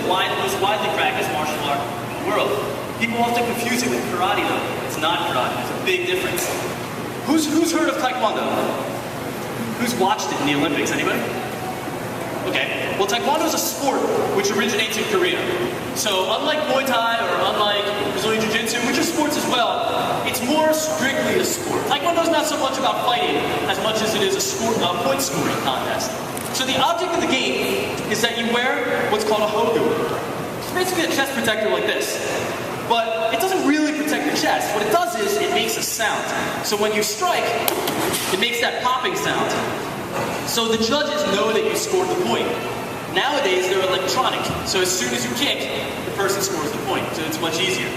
most widely practiced martial art in the world. People often confuse it with karate though. It's not karate, there's a big difference. Who's heard of Taekwondo? Who's watched it in the Olympics, anybody? Okay, well Taekwondo is a sport which originates in Korea. So unlike Muay Thai or unlike Brazilian Jiu-Jitsu, which are sports as well, it's more strictly a sport. Taekwondo is not so much about fighting as much as it is a point scoring contest. So the object of the game is that you wear what's called a hogu. It's basically a chest protector like this. But it doesn't really protect your chest. What it does is it makes a sound. So when you strike, it makes that popping sound. So the judges know that you scored the point. Nowadays, they're electronic. So as soon as you kick, the person scores the point. So it's much easier.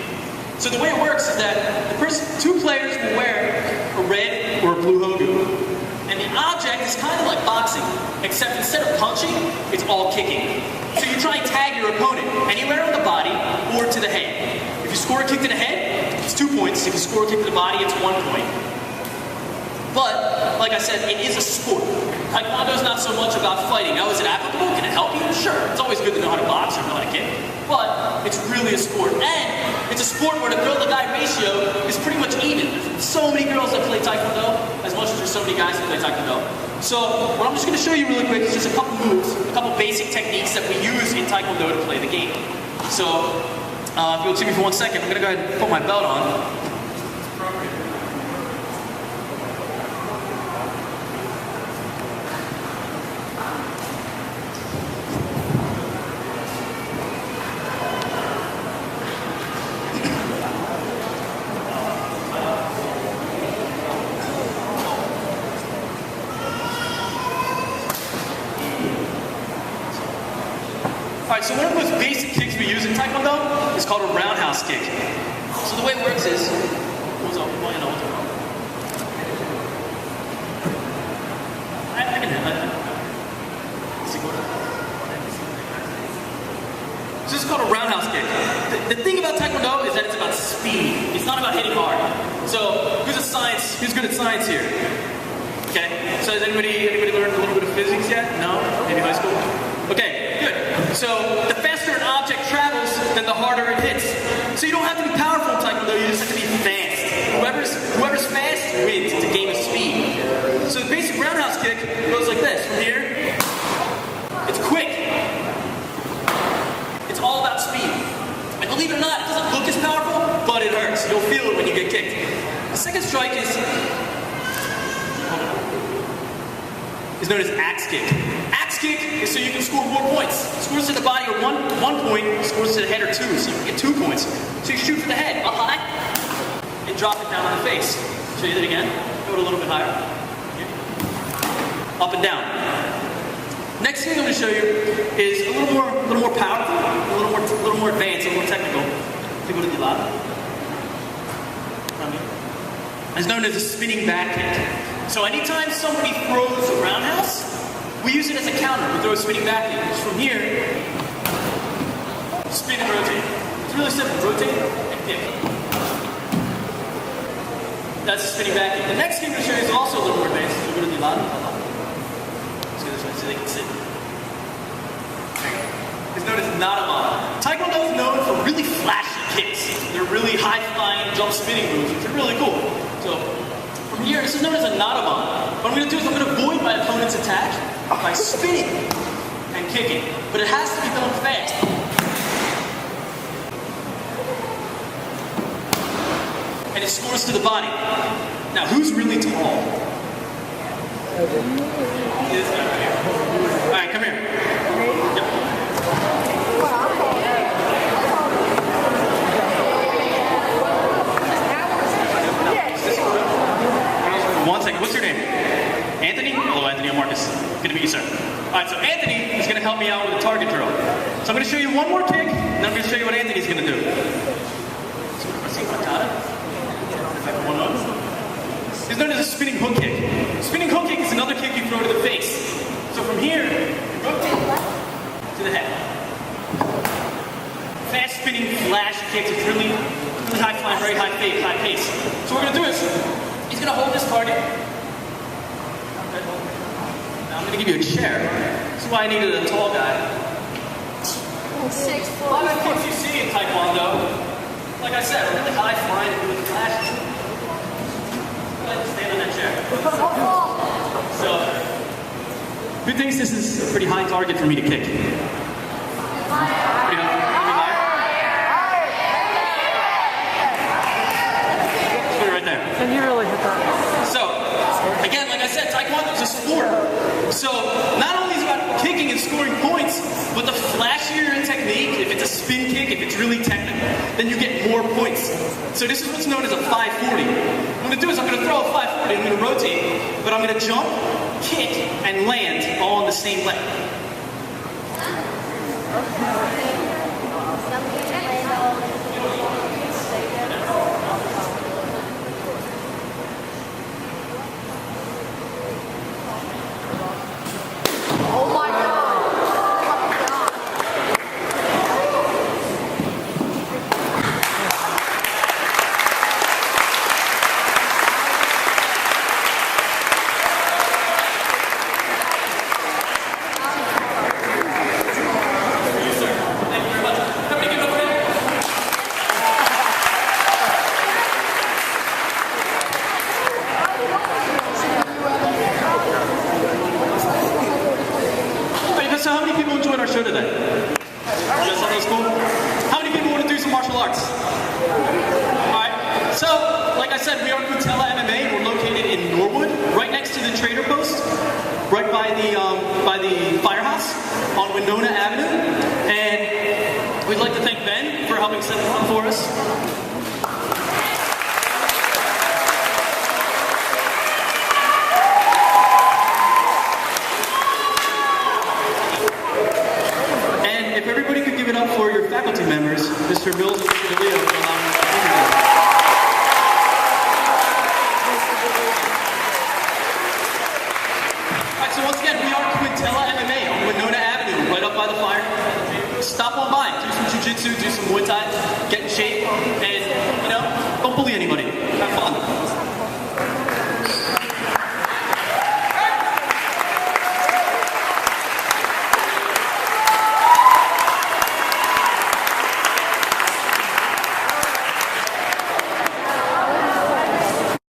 So the way it works is that two players will wear a red or a blue hogu. And the object is kind of like boxing, except instead of punching, it's all kicking. So you try and tag your opponent anywhere on the body or to the head. If you score a kick to the head, it's 2 points. If you score a kick to the body, it's 1 point. But, like I said, it is a sport. Taekwondo is not so much about fighting. Now, is it applicable? Can it help you? Sure. It's always good to know how to box or know how to kick. But it's really a sport. And it's a sport where the girl-to-guy ratio is pretty much even. There's so many girls that play Taekwondo as much as there's so many guys that play Taekwondo. So what I'm just going to show you really quick is just a couple moves, a couple basic techniques that we use in Taekwondo to play the game. So if you'll see me for 1 second, I'm going to go ahead and put my belt on. Alright, so one of the most basic kicks we use in Taekwondo is called a roundhouse kick. So the way it works is, I can have it. So this is called a roundhouse kick. The thing about Taekwondo is that it's about speed. It's not about hitting hard. So who's good at science here? Okay, so has anybody learned a little bit of physics yet? No? Maybe high school? Okay, good. So the faster an object travels, then the harder it hits. So you don't have to be powerful in Taekwondo, you just have to be fast. Whoever's fast wins. It's a game of speed. So the basic roundhouse kick goes like this. From here, it's quick. It's all about speed. And believe it or not, it doesn't look as powerful, but it hurts. You'll feel it when you get kicked. The second strike is known as axe kick. Axe kick is so you can score more points. Scores to the body are one point, scores to the head are 2, so you can get 2 points. So you shoot for the head, up high, and drop it down on the face. Show you that again. Go it a little bit higher. Up and down. Next thing I'm going to show you is a little more powerful, a little more advanced, a little more technical. Go to the lado. It's known as a spinning back kick. So anytime somebody throws a roundhouse, we use it as a counter. We throw a spinning back kick. Just from here, spin and rotate. It's really simple. Rotate and kick. That's a spinning back kick. The next kick I'm going to show you is also a little more advanced. We'll go to the lado. Let's go this way so they can sit. It's known as Narama. Taekwondo is known for really flashy kicks. They're really high-flying jump spinning moves, which are really cool. So from here, this is known as a Narama. What I'm going to do is I'm going to avoid my opponent's attack by spinning and kicking. But it has to be done fast. And it scores to the body. Now, who's really tall? This guy right here. All right, come here. Yep. 1 second. What's your name? Anthony? Hello, Anthony. I'm Marcus. Good to meet you, sir. All right, so Anthony is going to help me out with a target drill. So I'm going to show you one more kick, and then I'm going to show you what Anthony's going to do. So it's known as a spinning hook kick. Spinning hook kick is another kick you throw to the face. So from here, rotate to the head. Fast spinning flash kicks. It's really high flying, very high pace. So what we're going to do is, he's going to hold this target. Now I'm going to give you a chair. This is why I needed a tall guy. 6'5". curious, this is a pretty high target for me to kick. Pretty high? Let's put it right there. And you really hit that. So, again, like I said, Taekwondo is a sport. So, not only is it about kicking and scoring points, but the flashier your technique, if it's a spin kick, if it's really technical, then you get more points. So this is what's known as a 540. What I'm going to do is I'm going to throw a 540, I'm going to rotate, but I'm going to jump, kick, and land all on the same leg. So how many people enjoyed our show today? You guys thought that was cool? How many people want to do some martial arts? Alright, so like I said, we are Nutella MMA. We're located in Norwood, right next to the Trader Post, right by the firehouse on Winona Avenue. And we'd like to thank Ben for helping set it up for us. If everybody could give it up for your faculty members, Mr. Mills and Mr. DeLeo, for allowing us to be here. Alright, so once again, we are Quintella MMA on Winona Avenue, right up by the fire. Stop on by, do some jiu-jitsu, do some Muay Thai, get in shape, and